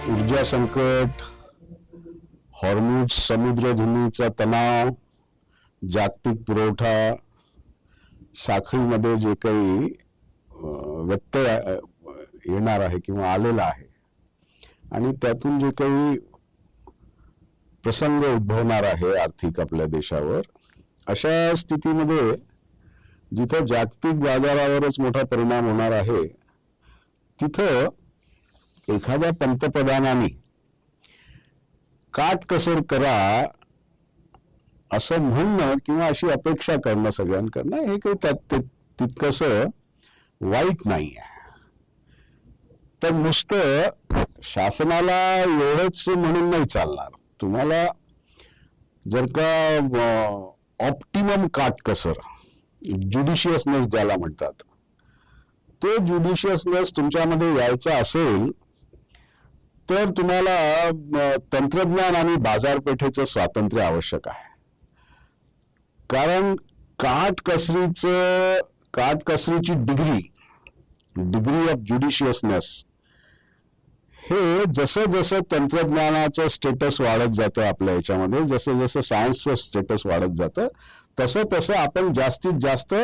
ऊर्जा संकट, हॉर्मुझ समुद्रधुनीचा तणाव, जागतिक पुरवठा साखळीमध्ये जे काही व्यत्यय येणार आहे किंवा आलेला आहे आणि त्यातून जे काही प्रसंग उद्भवणार आहे आर्थिक आपल्या देशावर, अशा स्थितीमध्ये जिथं जागतिक बाजारावरच मोठा परिणाम होणार आहे तिथं एखाद्या पंतप्रधानांनी काटकसर करा असं म्हणणं किंवा अशी अपेक्षा करणं सगळ्यांकडनं हे काही तितकंसं वाईट नाही आहे. पण नुसतं शासनाला एवढंच म्हणून नाही चालणार. तुम्हाला जर का ऑप्टिमम काटकसर, ज्युडिशियसनेस ज्याला म्हणतात, तो ज्युडिशियसनेस तुमच्यामध्ये यायचा असेल तर तुम्हाला तंत्रज्ञान आणि बाजारपेठेचं स्वातंत्र्य आवश्यक आहे. कारण काटकसरीची डिग्री ऑफ ज्युडिशियसनेस हे जसं जसं तंत्रज्ञानाचं स्टेटस वाढत जातं आपल्या याच्यामध्ये, जसं जसं सायन्सचं स्टेटस वाढत जातं, तसं तसं आपण जास्तीत जास्त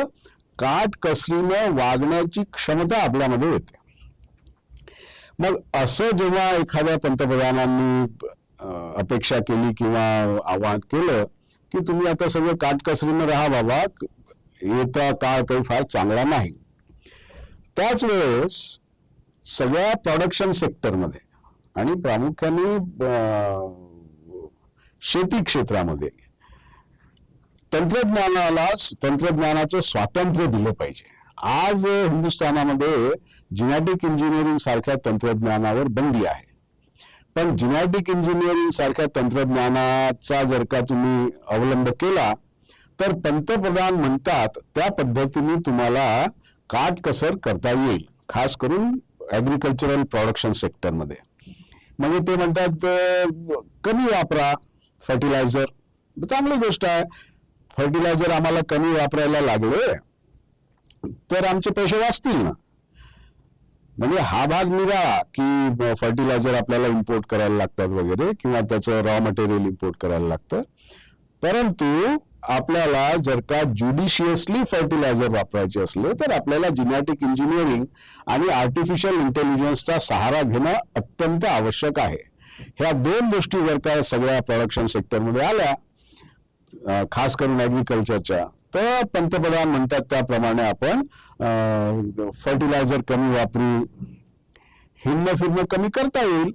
काटकसरीनं वागण्याची क्षमता आपल्यामध्ये येते. मग असं जेव्हा एखाद्या पंतप्रधानांनी अपेक्षा केली किंवा आवाहन केलं की तुम्ही आता सगळं काटकसरीनं राहा बाबा, येता काळ काही फार चांगला नाही, त्याच वेळेस सगळ्या प्रोडक्शन सेक्टरमध्ये आणि प्रामुख्याने शेती क्षेत्रामध्ये तंत्रज्ञानाचं स्वातंत्र्य दिलं पाहिजे. आज हिंदुस्थानामध्ये जेनेटिक इंजिनिअरिंग सारख्या तंत्रज्ञानावर बंदी आहे. पण जेनेटिक इंजिनिअरिंग सारख्या तंत्रज्ञानाचा जर का तुम्ही अवलंब केला तर पंतप्रधान म्हणतात त्या पद्धतीने तुम्हाला काटकसर करता येईल, खास करून ऍग्रिकल्चरल प्रोडक्शन सेक्टरमध्ये. म्हणजे ते म्हणतात कमी वापरा फर्टिलायझर. चांगली गोष्ट आहे, फर्टिलायझर आम्हाला कमी वापरायला लागले तर आमचे पैसे वाचतील ना. म्हणजे हा भाग निघाला की फर्टिलायझर आपल्याला इम्पोर्ट करायला लागतात वगैरे, किंवा त्याचं रॉ मटेरियल इम्पोर्ट करायला लागतं. परंतु आपल्याला जर का ज्युडिशियसली फर्टिलायझर वापरायचे असले तर आपल्याला जेनेटिक इंजिनिअरिंग आणि आर्टिफिशियल इंटेलिजन्सचा सहारा घेणं अत्यंत आवश्यक आहे. ह्या दोन गोष्टी जर का सगळ्या प्रोडक्शन सेक्टरमध्ये आल्या, खास करून ऍग्रिकल्चरच्या, तर पंतप्रधान म्हणतात त्याप्रमाणे आपण फर्टिलायझर कमी वापरू, हिंडणं फिरणं कमी करता येईल,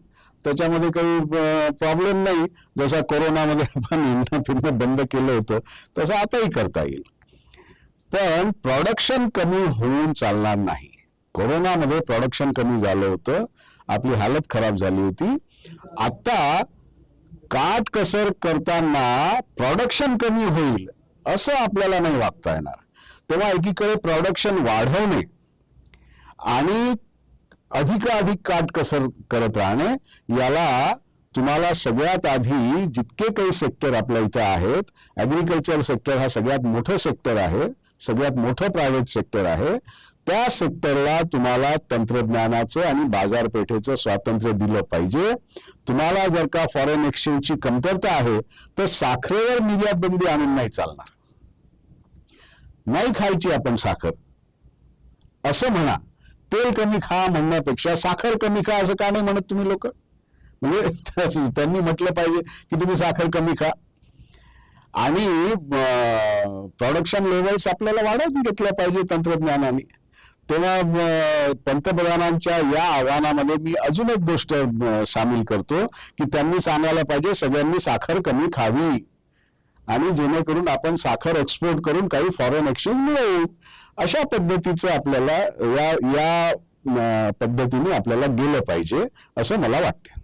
त्याच्यामध्ये काही प्रॉब्लेम नाही. जसा कोरोनामध्ये आपण हिंडणं फिरणं बंद केलं होतं तसं आताही करता येईल. पण प्रोडक्शन कमी होऊन चालणार नाही. कोरोनामध्ये प्रोडक्शन कमी झालं होतं, आपली हालत खराब झाली होती. आता काटकसर करताना प्रोडक्शन कमी होईल असं आपल्याला नाही वागता येणार. तेव्हा एकीकडे प्रोडक्शन वाढवणे आणि अधिकाधिक काटकसर करत राहणे, याला तुम्हाला सगळ्यात आधी जितके काही सेक्टर आपल्या इथं आहेत, ऍग्रिकल्चर सेक्टर हा सगळ्यात मोठं सेक्टर आहे, सगळ्यात मोठं प्रायव्हेट सेक्टर आहे, त्या सेक्टरला तुम्हाला तंत्रज्ञानाचं आणि बाजारपेठेचं स्वातंत्र्य दिलं पाहिजे. तुम्हाला जर का फॉरेन एक्सचेंजची कमतरता आहे तर साखरेवर निर्यात बंदी आणून नाही चालणार. नाही खायची आपण साखर असं म्हणा, तेल कमी खा म्हणण्यापेक्षा साखर कमी खा असं का नाही म्हणत तुम्ही लोक? म्हणजे त्यांनी म्हटलं पाहिजे की तुम्ही साखर कमी खा आणि प्रोडक्शन लेवल्स आपल्याला वाढवून घेतल्या पाहिजे तंत्रज्ञानाने. तेव्हा पंतप्रधानांच्या या आव्हानामध्ये मी अजून एक गोष्ट सामील करतो की त्यांनी सांगायला पाहिजे सगळ्यांनी साखर कमी खावी आणि जेणेकरून आपण साखर एक्सपोर्ट करून काही फॉरेन एक्सचेंज मिळवू. अशा पद्धतीचं आपल्याला या पद्धतीने आपल्याला गेलं पाहिजे असं मला वाटतं.